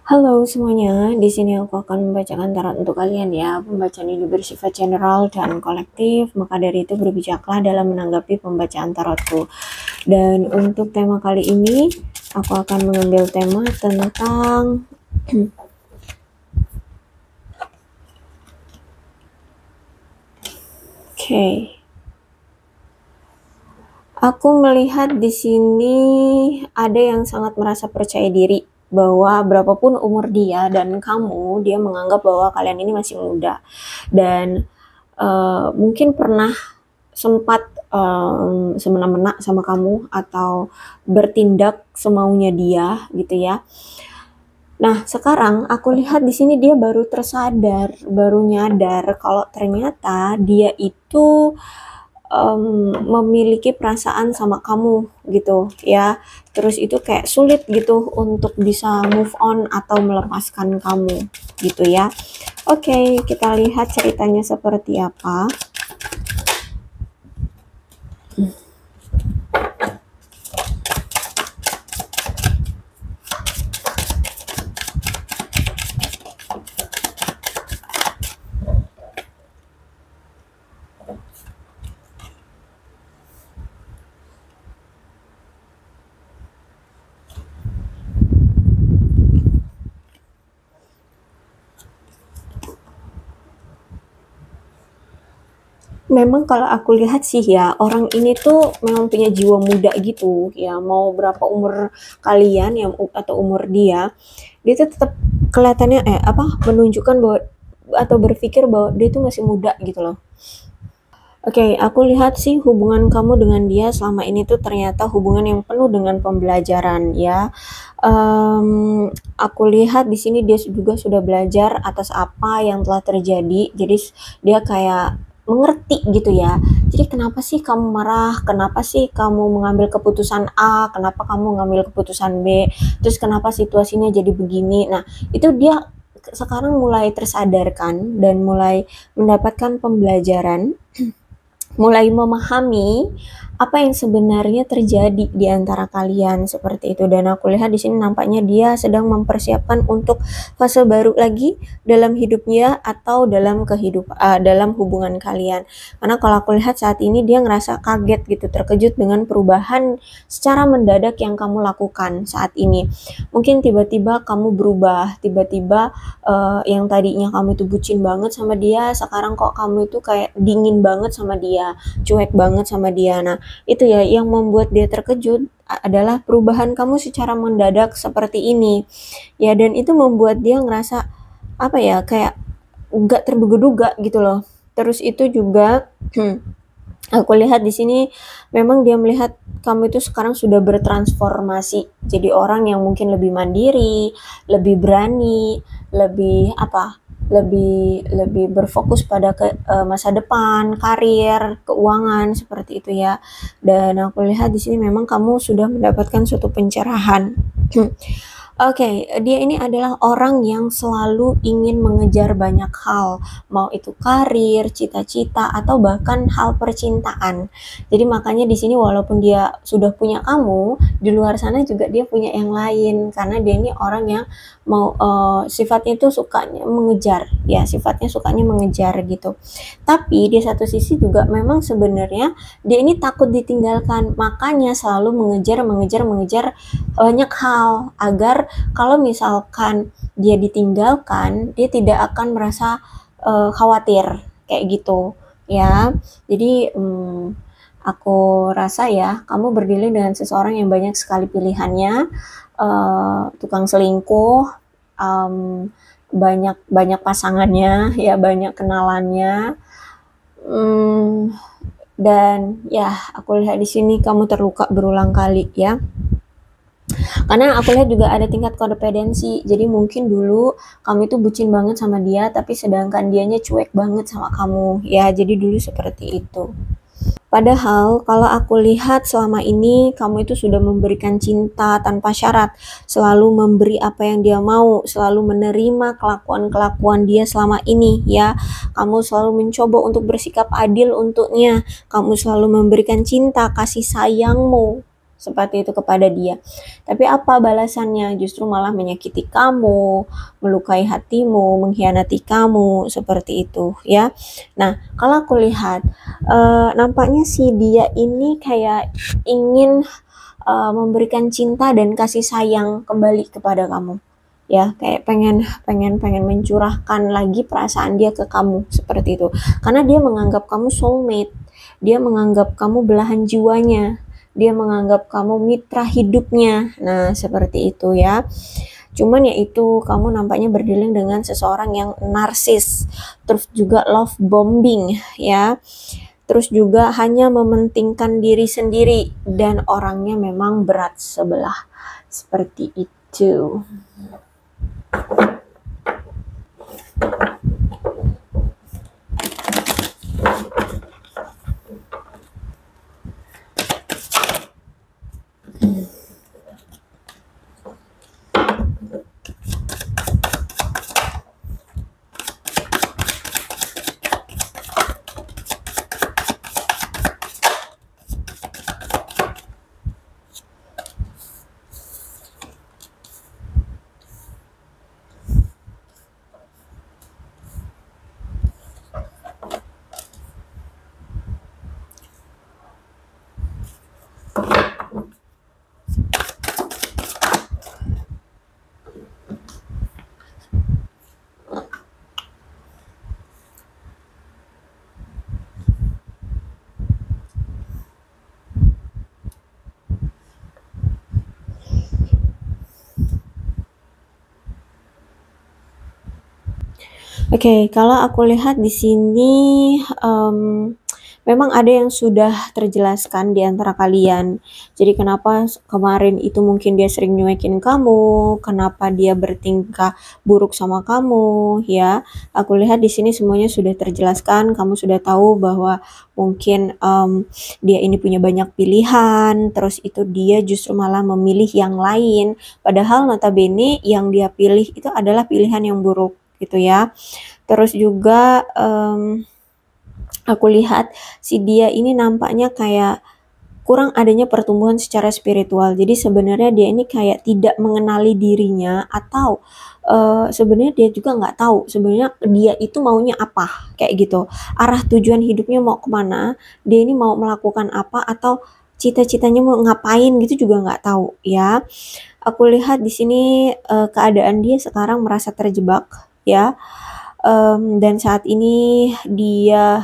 Halo semuanya, di sini aku akan membacakan tarot untuk kalian ya. Pembacaan ini bersifat general dan kolektif, maka dari itu berbijaklah dalam menanggapi pembacaan tarotku. Dan untuk tema kali ini, aku akan mengambil tema tentang Oke. Aku melihat di sini ada yang sangat merasa percaya diri bahwa berapapun umur dia dan kamu, dia menganggap bahwa kalian ini masih muda. Dan mungkin pernah sempat semena-mena sama kamu atau bertindak semaunya dia gitu ya. Nah, sekarang aku lihat di sini dia baru tersadar, baru nyadar kalau ternyata dia itu memiliki perasaan sama kamu gitu ya. Terus itu kayak sulit gitu untuk bisa move on atau melepaskan kamu gitu ya. Oke, kita lihat ceritanya seperti apa. Memang kalau aku lihat sih ya, orang ini tuh memang punya jiwa muda gitu ya. Mau berapa umur kalian yang atau umur dia tuh tetap kelihatannya menunjukkan bahwa atau berpikir bahwa dia tuh masih muda gitu loh. Oke, aku lihat sih hubungan kamu dengan dia selama ini tuh ternyata hubungan yang penuh dengan pembelajaran ya. Aku lihat di sini dia juga sudah belajar atas apa yang telah terjadi. Jadi dia kayak mengerti gitu ya. Jadi kenapa sih kamu marah? Kenapa sih kamu mengambil keputusan A? Kenapa kamu mengambil keputusan B? Terus kenapa situasinya jadi begini? Nah, itu dia sekarang mulai tersadarkan dan mulai mendapatkan pembelajaran, mulai memahami apa yang sebenarnya terjadi di antara kalian seperti itu. Dan aku lihat di sini nampaknya dia sedang mempersiapkan untuk fase baru lagi dalam hidupnya atau dalam hubungan kalian. Karena kalau aku lihat saat ini dia ngerasa kaget gitu, terkejut dengan perubahan secara mendadak yang kamu lakukan saat ini. Mungkin tiba-tiba kamu berubah, tiba-tiba yang tadinya kamu itu bucin banget sama dia, sekarang kok kamu itu kayak dingin banget sama dia, cuek banget sama dia. Nah, itu ya yang membuat dia terkejut adalah perubahan kamu secara mendadak seperti ini. Ya, dan itu membuat dia ngerasa apa ya, kayak nggak terduga-duga gitu loh. Terus itu juga aku lihat di sini memang dia melihat kamu itu sekarang sudah bertransformasi jadi orang yang mungkin lebih mandiri, lebih berani, lebih berfokus pada masa depan, karir, keuangan seperti itu ya. Dan aku lihat di sini memang kamu sudah mendapatkan suatu pencerahan. Oke, dia ini adalah orang yang selalu ingin mengejar banyak hal, mau itu karir, cita-cita, atau bahkan hal percintaan. Jadi makanya di sini walaupun dia sudah punya kamu, di luar sana juga dia punya yang lain, karena dia ini orang yang sifatnya itu sukanya mengejar, ya sifatnya sukanya mengejar gitu. Tapi di satu sisi juga memang sebenarnya dia ini takut ditinggalkan, makanya selalu mengejar banyak hal agar kalau misalkan dia ditinggalkan, dia tidak akan merasa khawatir kayak gitu ya. Jadi aku rasa ya kamu berdiri dengan seseorang yang banyak sekali pilihannya, tukang selingkuh, banyak banyak pasangannya ya, banyak kenalannya, dan ya aku lihat di sini kamu terluka berulang kali ya. Karena aku lihat juga ada tingkat kodependensi. Jadi mungkin dulu kamu itu bucin banget sama dia, tapi sedangkan dianya cuek banget sama kamu. Ya, jadi dulu seperti itu. Padahal kalau aku lihat selama ini kamu itu sudah memberikan cinta tanpa syarat, selalu memberi apa yang dia mau, selalu menerima kelakuan-kelakuan dia selama ini ya. Kamu selalu mencoba untuk bersikap adil untuknya, kamu selalu memberikan cinta, kasih sayangmu seperti itu kepada dia. Tapi apa balasannya? Justru malah menyakiti kamu, melukai hatimu, mengkhianati kamu, seperti itu ya. Nah, kalau aku lihat nampaknya si dia ini kayak ingin memberikan cinta dan kasih sayang kembali kepada kamu. Ya, kayak pengen mencurahkan lagi perasaan dia ke kamu seperti itu. Karena dia menganggap kamu soulmate. Dia menganggap kamu belahan jiwanya. Dia menganggap kamu mitra hidupnya. Nah, seperti itu ya. Cuman ya itu, kamu nampaknya berdealing dengan seseorang yang narsis, terus juga love bombing ya. Terus juga hanya mementingkan diri sendiri dan orangnya memang berat sebelah. Seperti itu. Oke, kalau aku lihat di sini memang ada yang sudah terjelaskan di antara kalian. Jadi kenapa kemarin itu mungkin dia sering nyuekin kamu, kenapa dia bertingkah buruk sama kamu, ya. Aku lihat di sini semuanya sudah terjelaskan. Kamu sudah tahu bahwa mungkin dia ini punya banyak pilihan, terus itu dia justru malah memilih yang lain. Padahal notabene yang dia pilih itu adalah pilihan yang buruk, gitu ya. Terus juga aku lihat si dia ini nampaknya kayak kurang adanya pertumbuhan secara spiritual. Jadi sebenarnya dia ini kayak tidak mengenali dirinya, atau sebenarnya dia juga nggak tahu sebenarnya dia itu maunya apa, kayak gitu. Arah tujuan hidupnya mau kemana, dia ini mau melakukan apa, atau cita-citanya mau ngapain gitu juga nggak tahu ya. Aku lihat di sini keadaan dia sekarang merasa terjebak ya. Dan saat ini dia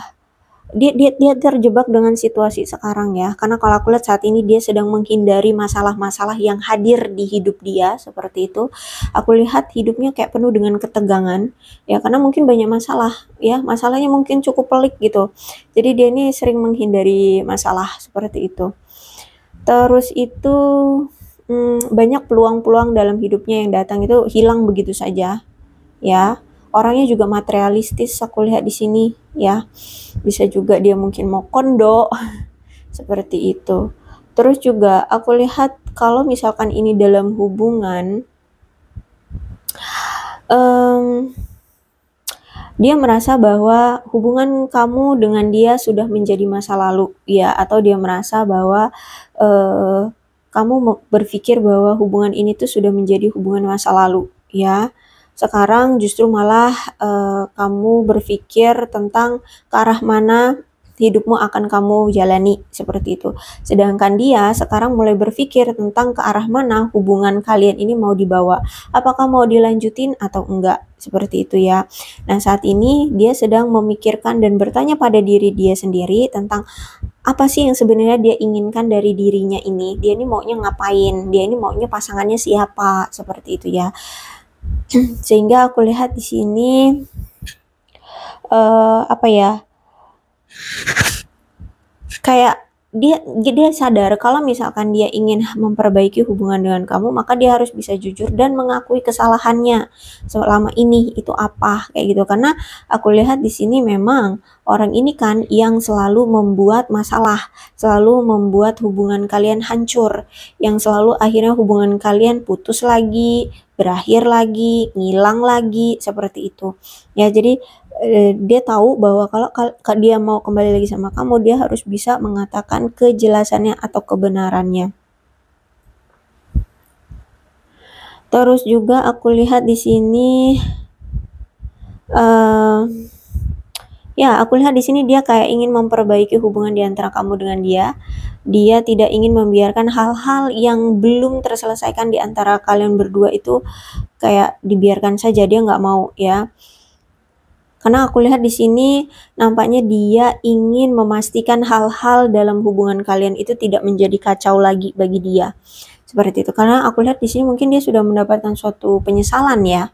terjebak dengan situasi sekarang ya. Karena kalau aku lihat saat ini dia sedang menghindari masalah-masalah yang hadir di hidup dia, seperti itu. Aku lihat hidupnya kayak penuh dengan ketegangan ya, karena mungkin banyak masalah ya. Masalahnya mungkin cukup pelik gitu. Jadi dia ini sering menghindari masalah seperti itu. Terus itu banyak peluang-peluang dalam hidupnya yang datang itu hilang begitu saja ya. Orangnya juga materialistis aku lihat di sini ya. Bisa juga dia mungkin mau kondo seperti itu. Terus juga aku lihat kalau misalkan ini dalam hubungan, dia merasa bahwa hubungan kamu dengan dia sudah menjadi masa lalu ya, atau dia merasa bahwa kamu berpikir bahwa hubungan ini tuh sudah menjadi hubungan masa lalu ya. Sekarang justru malah kamu berpikir tentang ke arah mana hidupmu akan kamu jalani, seperti itu. Sedangkan dia sekarang mulai berpikir tentang ke arah mana hubungan kalian ini mau dibawa. Apakah mau dilanjutin atau enggak, seperti itu ya. Nah, saat ini dia sedang memikirkan dan bertanya pada diri dia sendiri tentang apa sih yang sebenarnya dia inginkan dari dirinya ini. Dia ini maunya ngapain? Dia ini maunya pasangannya siapa? Seperti itu ya. Sehingga aku lihat di sini apa ya? Kayak dia sadar kalau misalkan dia ingin memperbaiki hubungan dengan kamu, maka dia harus bisa jujur dan mengakui kesalahannya selama ini itu apa, kayak gitu. Karena aku lihat di sini memang orang ini kan yang selalu membuat masalah, selalu membuat hubungan kalian hancur, yang selalu akhirnya hubungan kalian putus lagi, berakhir lagi, ngilang lagi, seperti itu. Ya, jadi dia tahu bahwa kalau dia mau kembali lagi sama kamu, dia harus bisa mengatakan kejelasannya atau kebenarannya. Terus juga aku lihat di sini uh, ya, aku lihat di sini dia kayak ingin memperbaiki hubungan di antara kamu dengan dia. Dia tidak ingin membiarkan hal-hal yang belum terselesaikan di antara kalian berdua itu kayak dibiarkan saja, dia nggak mau ya. Karena aku lihat di sini nampaknya dia ingin memastikan hal-hal dalam hubungan kalian itu tidak menjadi kacau lagi bagi dia. Seperti itu. Karena aku lihat di sini mungkin dia sudah mendapatkan suatu penyesalan ya.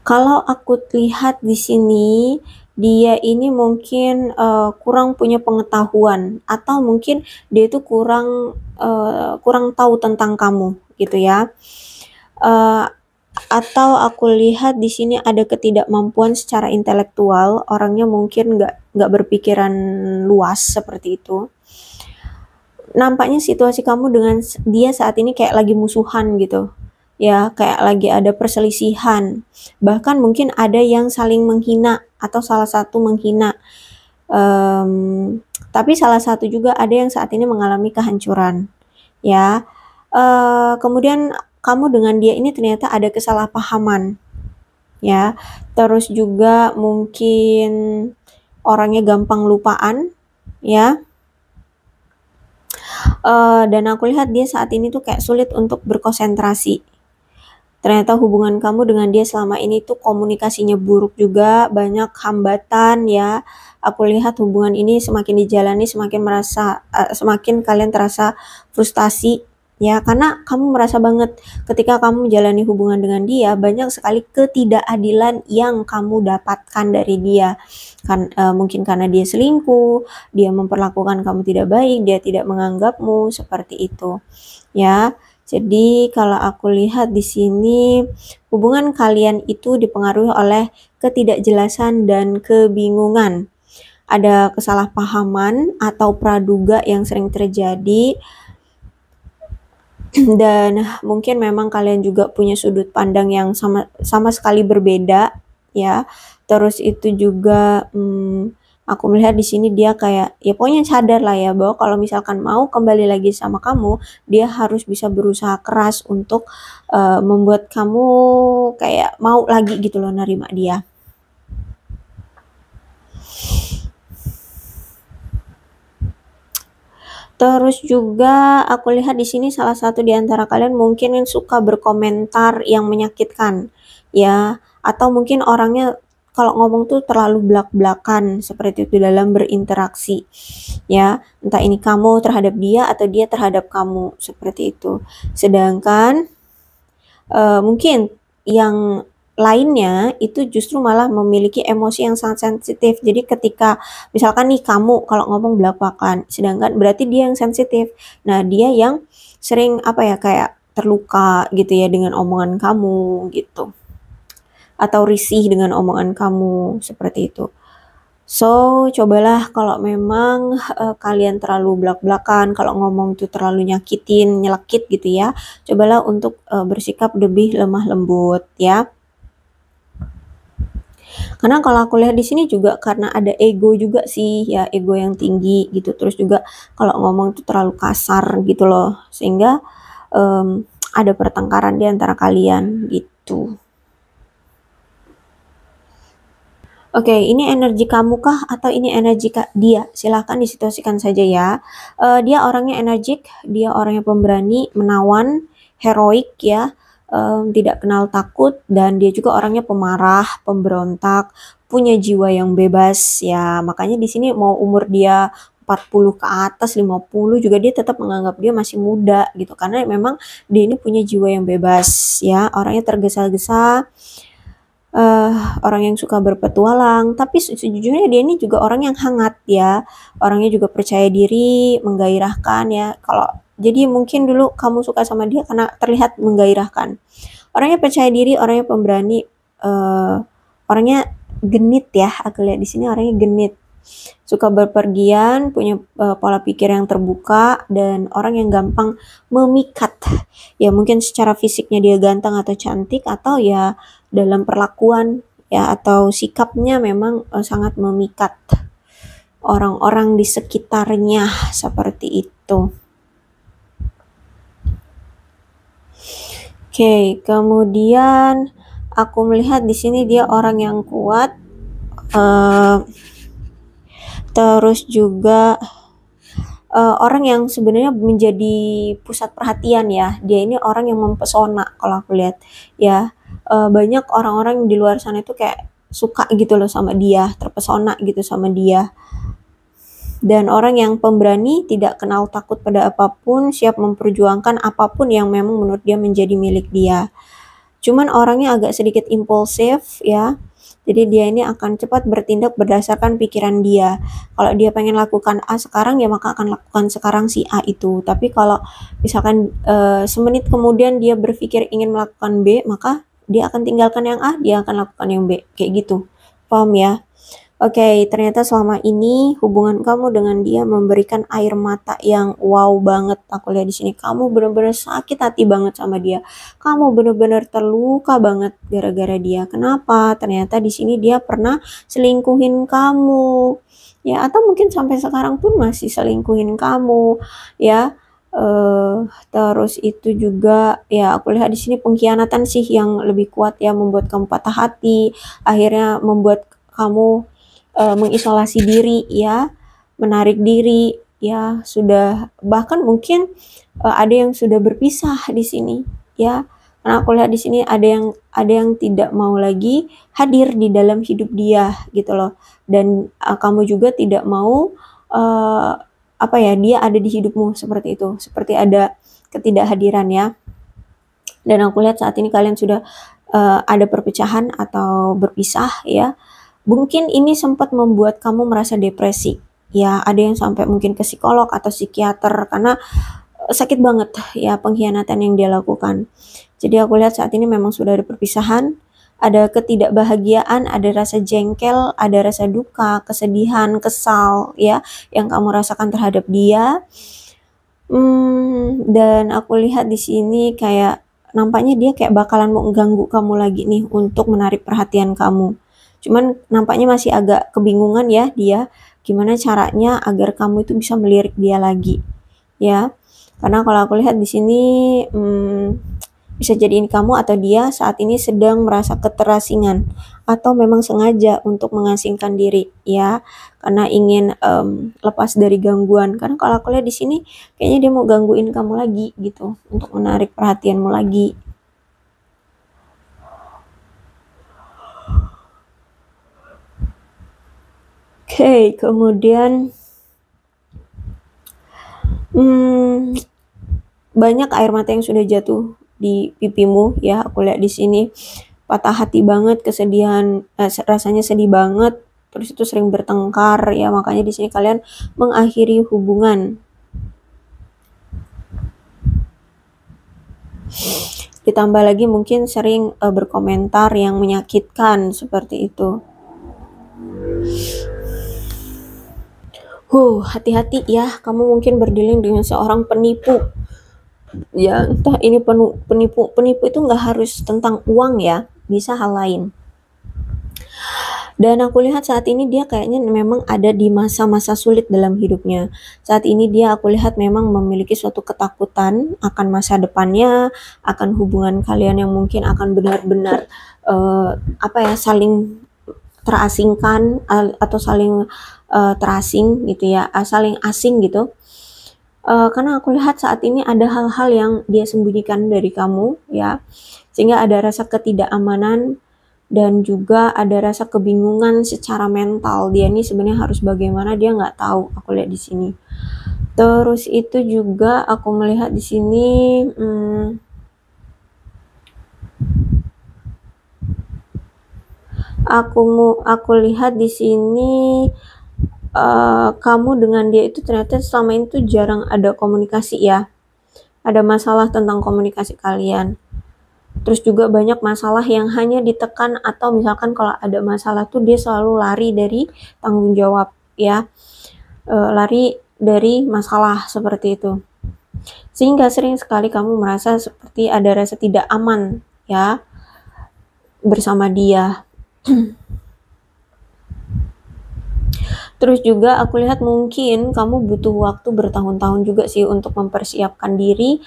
Kalau aku lihat di sini, dia ini mungkin kurang punya pengetahuan atau mungkin dia itu kurang tahu tentang kamu gitu ya. Uh, atau aku lihat di sini ada ketidakmampuan secara intelektual, orangnya mungkin nggak berpikiran luas seperti itu. Nampaknya situasi kamu dengan dia saat ini kayak lagi musuhan gitu ya, kayak lagi ada perselisihan, bahkan mungkin ada yang saling menghina atau salah satu menghina, tapi salah satu juga ada yang saat ini mengalami kehancuran ya. Kemudian kamu dengan dia ini ternyata ada kesalahpahaman ya, terus juga mungkin orangnya gampang lupaan ya. Dan aku lihat dia saat ini tuh kayak sulit untuk berkonsentrasi. Ternyata hubungan kamu dengan dia selama ini tuh komunikasinya buruk juga, banyak hambatan ya. Aku lihat hubungan ini semakin dijalani semakin kalian terasa frustasi ya, karena kamu merasa banget ketika kamu menjalani hubungan dengan dia banyak sekali ketidakadilan yang kamu dapatkan dari dia. Mungkin karena dia selingkuh, dia memperlakukan kamu tidak baik, dia tidak menganggapmu seperti itu ya. Jadi kalau aku lihat di sini hubungan kalian itu dipengaruhi oleh ketidakjelasan dan kebingungan. Ada kesalahpahaman atau praduga yang sering terjadi dan mungkin memang kalian juga punya sudut pandang yang sama sekali berbeda ya. Terus itu juga aku melihat di sini dia kayak ya pokoknya sadar lah ya bahwa kalau misalkan mau kembali lagi sama kamu, dia harus bisa berusaha keras untuk membuat kamu kayak mau lagi gitu loh nerima dia. Terus juga aku lihat di sini salah satu di antara kalian mungkin yang suka berkomentar yang menyakitkan ya, atau mungkin orangnya kalau ngomong tuh terlalu belak-belakan seperti itu dalam berinteraksi ya, entah ini kamu terhadap dia atau dia terhadap kamu seperti itu. Sedangkan mungkin yang lainnya itu justru malah memiliki emosi yang sangat sensitif. Jadi ketika misalkan nih kamu kalau ngomong belak-belakan, sedangkan berarti dia yang sensitif. Nah, dia yang sering apa ya kayak terluka gitu ya dengan omongan kamu gitu. Atau risih dengan omongan kamu seperti itu. So, cobalah kalau memang kalian terlalu belak-belakan, kalau ngomong tuh terlalu nyakitin, nyelekit gitu ya, cobalah untuk bersikap lebih lemah lembut ya. Karena kalau aku lihat di sini juga karena ada ego juga sih ya, ego yang tinggi gitu. Terus juga kalau ngomong tuh terlalu kasar gitu loh, sehingga ada pertengkaran di antara kalian gitu. Oke, ini energi kamu kah atau ini energi dia? Silahkan disituasikan saja ya. Dia orangnya energik, dia orangnya pemberani, menawan, heroik ya, tidak kenal takut, dan dia juga orangnya pemarah, pemberontak, punya jiwa yang bebas ya. Makanya di sini mau umur dia 40 ke atas, 50 juga dia tetap menganggap dia masih muda gitu. Karena memang dia ini punya jiwa yang bebas ya, orangnya tergesa-gesa, orang yang suka berpetualang, tapi sejujurnya dia ini juga orang yang hangat ya, orangnya juga percaya diri, menggairahkan ya. Jadi mungkin dulu kamu suka sama dia karena terlihat menggairahkan. Orangnya percaya diri, orangnya pemberani, orangnya genit ya. Aku lihat di sini orangnya genit, suka berpergian, punya pola pikir yang terbuka, dan orang yang gampang memikat. Ya mungkin secara fisiknya dia ganteng atau cantik, atau ya dalam perlakuan ya atau sikapnya memang sangat memikat orang-orang di sekitarnya seperti itu. Oke, kemudian aku melihat di sini dia orang yang kuat, terus juga orang yang sebenarnya menjadi pusat perhatian ya. Dia ini orang yang mempesona kalau aku lihat ya. Banyak orang-orang di luar sana itu kayak suka gitu loh sama dia, terpesona gitu sama dia. Dan orang yang pemberani, tidak kenal takut pada apapun, siap memperjuangkan apapun yang memang menurut dia menjadi milik dia. Cuman orangnya agak sedikit impulsif ya. Jadi dia ini akan cepat bertindak berdasarkan pikiran dia. Kalau dia pengen lakukan A sekarang ya maka akan lakukan sekarang si A itu. Tapi kalau misalkan semenit kemudian dia berpikir ingin melakukan B, maka dia akan tinggalkan yang A, dia akan lakukan yang B. Kayak gitu. Paham ya? Oke, ternyata selama ini hubungan kamu dengan dia memberikan air mata yang wow banget. Aku lihat di sini kamu benar-benar sakit hati banget sama dia. Kamu benar-benar terluka banget gara-gara dia. Kenapa? Ternyata di sini dia pernah selingkuhin kamu. Ya, atau mungkin sampai sekarang pun masih selingkuhin kamu, ya. Terus itu juga ya aku lihat di sini pengkhianatan sih yang lebih kuat ya, membuat kamu patah hati, akhirnya membuat kamu mengisolasi diri ya, menarik diri ya, sudah bahkan mungkin ada yang sudah berpisah di sini ya. Karena aku lihat di sini ada yang tidak mau lagi hadir di dalam hidup dia gitu loh. Dan kamu juga tidak mau apa ya, dia ada di hidupmu seperti itu. Seperti ada ketidakhadiran ya. Dan aku lihat saat ini kalian sudah ada perpecahan atau berpisah ya. Mungkin ini sempat membuat kamu merasa depresi. Ya, ada yang sampai mungkin ke psikolog atau psikiater karena sakit banget ya pengkhianatan yang dia lakukan. Jadi aku lihat saat ini memang sudah ada perpisahan, ada ketidakbahagiaan, ada rasa jengkel, ada rasa duka, kesedihan, kesal ya yang kamu rasakan terhadap dia. Dan aku lihat di sini kayak nampaknya dia kayak bakalan mau ganggu kamu lagi nih untuk menarik perhatian kamu. Cuman nampaknya masih agak kebingungan ya dia gimana caranya agar kamu itu bisa melirik dia lagi ya. Karena kalau aku lihat di sini bisa jadi ini kamu atau dia saat ini sedang merasa keterasingan atau memang sengaja untuk mengasingkan diri ya, karena ingin lepas dari gangguan. Karena kalau aku lihat di sini kayaknya dia mau gangguin kamu lagi gitu untuk menarik perhatianmu lagi. Oke, kemudian banyak air mata yang sudah jatuh di pipimu ya. Aku lihat di sini patah hati banget, kesedihan, rasanya sedih banget. Terus itu sering bertengkar ya, makanya di sini kalian mengakhiri hubungan. Ditambah lagi mungkin sering berkomentar yang menyakitkan seperti itu. Hati-hati ya, kamu mungkin berdealing dengan seorang penipu. Ya, entah ini penipu itu nggak harus tentang uang ya, bisa hal lain. Dan aku lihat saat ini dia kayaknya memang ada di masa-masa sulit dalam hidupnya. Saat ini dia aku lihat memang memiliki suatu ketakutan akan masa depannya, akan hubungan kalian yang mungkin akan benar-benar saling terasingkan atau saling terasing gitu ya, saling asing gitu. Karena aku lihat saat ini ada hal-hal yang dia sembunyikan dari kamu ya, sehingga ada rasa ketidakamanan dan juga ada rasa kebingungan secara mental. Dia ini sebenarnya harus bagaimana, dia nggak tahu. Aku lihat di sini. Terus itu juga aku melihat di sini aku lihat di sini kamu dengan dia itu ternyata selama ini tuh jarang ada komunikasi ya. Ada masalah tentang komunikasi kalian. Terus juga banyak masalah yang hanya ditekan atau misalkan kalau ada masalah tuh dia selalu lari dari tanggung jawab ya. Lari dari masalah seperti itu. Sehingga sering sekali kamu merasa seperti ada rasa tidak aman ya bersama dia. Terus juga aku lihat mungkin kamu butuh waktu bertahun-tahun juga sih untuk mempersiapkan diri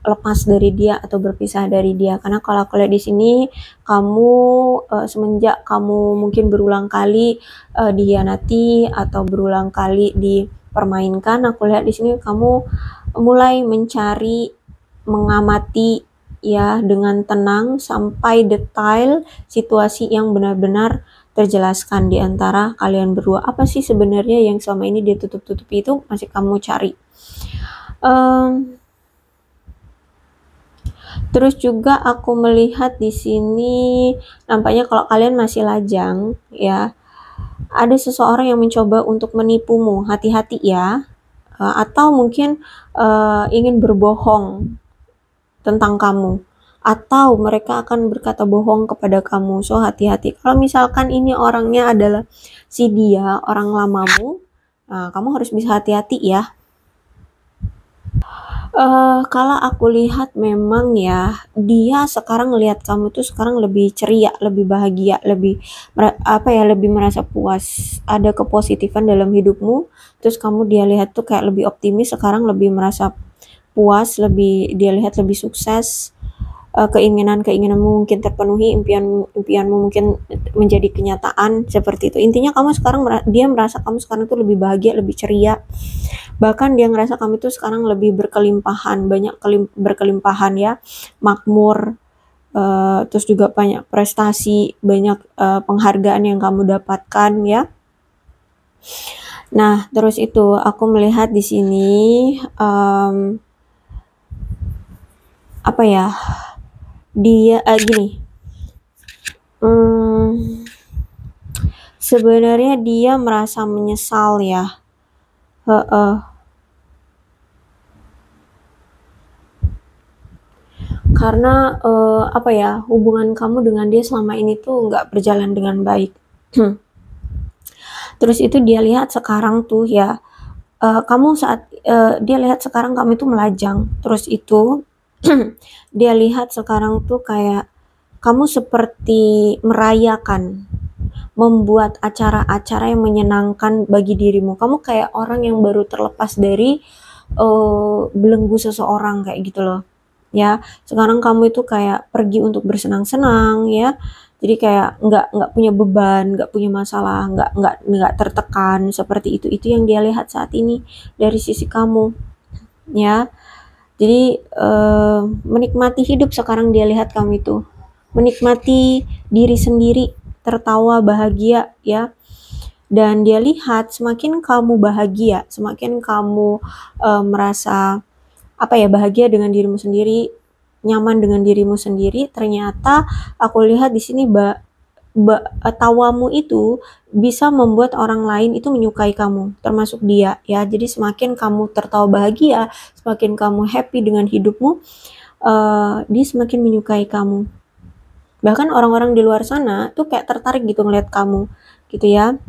lepas dari dia atau berpisah dari dia. Karena kalau aku lihat di sini kamu semenjak kamu mungkin berulang kali dikhianati atau berulang kali dipermainkan, aku lihat di sini kamu mulai mencari, mengamati ya dengan tenang sampai detail situasi yang benar-benar terjelaskan di antara kalian berdua. Apa sih sebenarnya yang selama ini dia tutup-tutupi itu masih kamu cari. Terus juga aku melihat di sini nampaknya kalau kalian masih lajang ya, ada seseorang yang mencoba untuk menipumu. Hati-hati ya. Atau mungkin ingin berbohong tentang kamu, atau mereka akan berkata bohong kepada kamu. So hati-hati. Kalau misalkan ini orangnya adalah si dia, orang lamamu, kamu harus bisa hati-hati ya. Kalau aku lihat memang ya, dia sekarang ngelihat kamu tuh sekarang lebih ceria, lebih bahagia, lebih lebih merasa puas, ada kepositifan dalam hidupmu. Terus kamu dia lihat tuh kayak lebih optimis, sekarang lebih merasa puas, lebih dia lihat lebih sukses, keinginan-keinginanmu mungkin terpenuhi, impianmu mungkin menjadi kenyataan seperti itu. Intinya kamu sekarang dia merasa kamu sekarang tuh lebih bahagia, lebih ceria. Bahkan dia ngerasa kamu tuh sekarang lebih berkelimpahan, banyak berkelimpahan ya, makmur, terus juga banyak prestasi, banyak penghargaan yang kamu dapatkan ya. Nah, terus itu aku melihat di sini dia gini. Sebenarnya dia merasa menyesal ya. Karena hubungan kamu dengan dia selama ini tuh nggak berjalan dengan baik. Terus itu dia lihat sekarang tuh ya, dia lihat sekarang kamu itu melajang. Terus itu dia lihat sekarang tuh kayak kamu seperti merayakan, membuat acara-acara yang menyenangkan bagi dirimu. Kamu kayak orang yang baru terlepas dari belenggu seseorang kayak gitu loh. Ya, sekarang kamu itu kayak pergi untuk bersenang-senang ya. Jadi kayak nggak punya beban, nggak punya masalah, nggak tertekan seperti itu. Itu yang dia lihat saat ini dari sisi kamu, ya. Jadi menikmati hidup sekarang dia lihat kamu itu, menikmati diri sendiri, tertawa bahagia ya. Dan dia lihat semakin kamu bahagia, semakin kamu merasa bahagia dengan dirimu sendiri, nyaman dengan dirimu sendiri, ternyata aku lihat di sini tawamu itu bisa membuat orang lain itu menyukai kamu, termasuk dia ya. Jadi semakin kamu tertawa bahagia, semakin kamu happy dengan hidupmu, dia semakin menyukai kamu. Bahkan orang-orang di luar sana tuh kayak tertarik gitu ngeliat kamu gitu ya.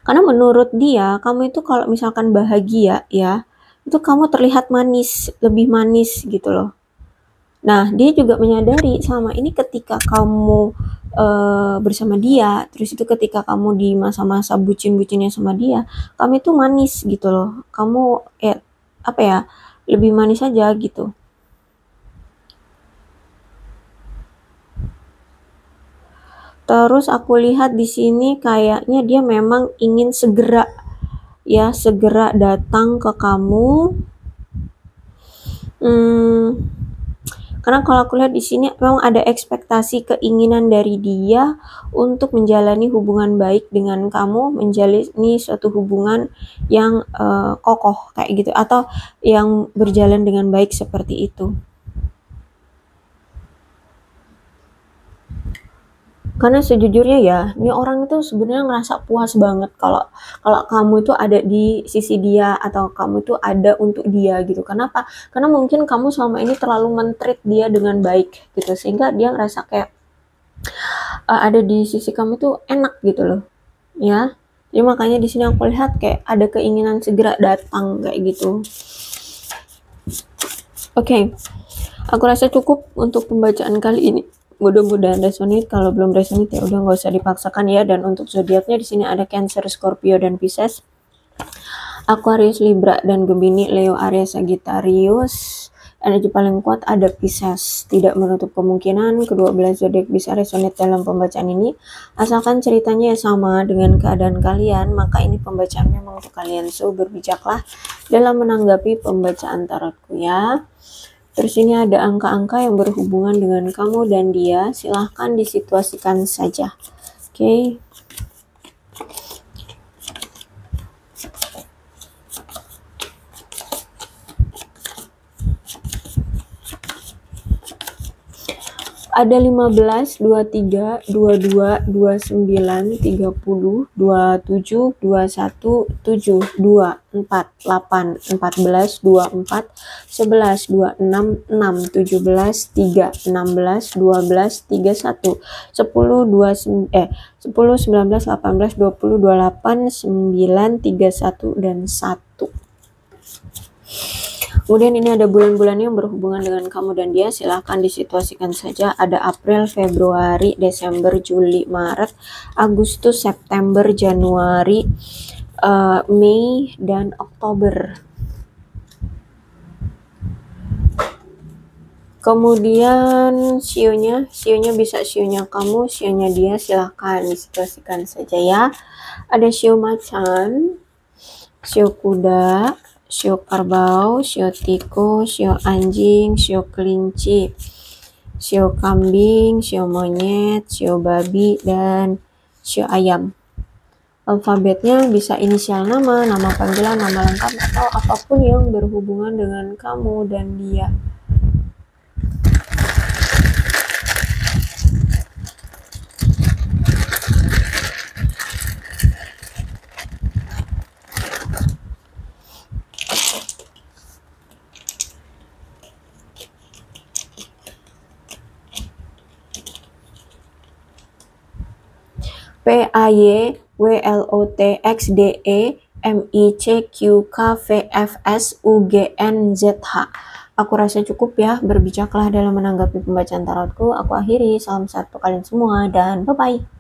Karena menurut dia kamu itu kalau misalkan bahagia ya, itu kamu terlihat manis, lebih manis gitu loh. Nah, dia juga menyadari selama ini ketika kamu bersama dia, terus itu ketika kamu di masa-masa bucin-bucinnya sama dia, kamu itu manis gitu loh. Kamu lebih manis aja gitu. Terus aku lihat di sini kayaknya dia memang ingin segera datang ke kamu. Karena kalau aku lihat di sini memang ada ekspektasi, keinginan dari dia untuk menjalani hubungan baik dengan kamu, menjalani suatu hubungan yang kokoh kayak gitu, atau yang berjalan dengan baik seperti itu. Karena sejujurnya ya, ini orang itu sebenarnya ngerasa puas banget kalau kamu itu ada di sisi dia, atau kamu itu ada untuk dia gitu. Kenapa? Karena mungkin kamu selama ini terlalu men-treat dia dengan baik gitu, sehingga dia ngerasa kayak ada di sisi kamu itu enak gitu loh, ya. Jadi makanya di sini aku lihat kayak ada keinginan segera datang kayak gitu. Oke. Aku rasa cukup untuk pembacaan kali ini. Mudah-mudahan resonate. Kalau belum resonate ya udah nggak usah dipaksakan ya. Dan untuk zodiaknya di sini ada Cancer, Scorpio, dan Pisces. Aquarius, Libra, dan Gemini, Leo, Aries, Sagittarius. Energi paling kuat ada Pisces. Tidak menutup kemungkinan kedua belah zodiak bisa resonate dalam pembacaan ini. Asalkan ceritanya sama dengan keadaan kalian, maka ini pembacaan memang untuk kalian. So, berbijaklah dalam menanggapi pembacaan tarotku ya. Terus ini ada angka-angka yang berhubungan dengan kamu dan dia. Silahkan disituasikan saja. Oke. Ada 15, 23, 22, 29, 30, 27, 21, 7, 2, 4, 8, 14, 24, 11, 26, 6, 17, 3, 16, 12, 31, 10, 10, 19, 18, 20, 28, 9, 31, dan 1. Kemudian ini ada bulan-bulan yang berhubungan dengan kamu dan dia. Silahkan disituasikan saja. Ada April, Februari, Desember, Juli, Maret, Agustus, September, Januari, Mei, dan Oktober. Kemudian sionya bisa sionya kamu, sionya dia. Silahkan disituasikan saja ya. Ada sio macan, sio kuda, sio kerbau, sio tikus, sio anjing, sio kelinci, sio kambing, sio monyet, sio babi, dan sio ayam. Alfabetnya bisa inisial nama, nama panggilan, nama lengkap, atau apapun yang berhubungan dengan kamu dan dia. PAYWLOTXDE MICQKVFSUGNZH. Aku rasa cukup ya, berbijaklah dalam menanggapi pembacaan tarotku. Aku akhiri, salam sehat untuk kalian semua dan bye-bye.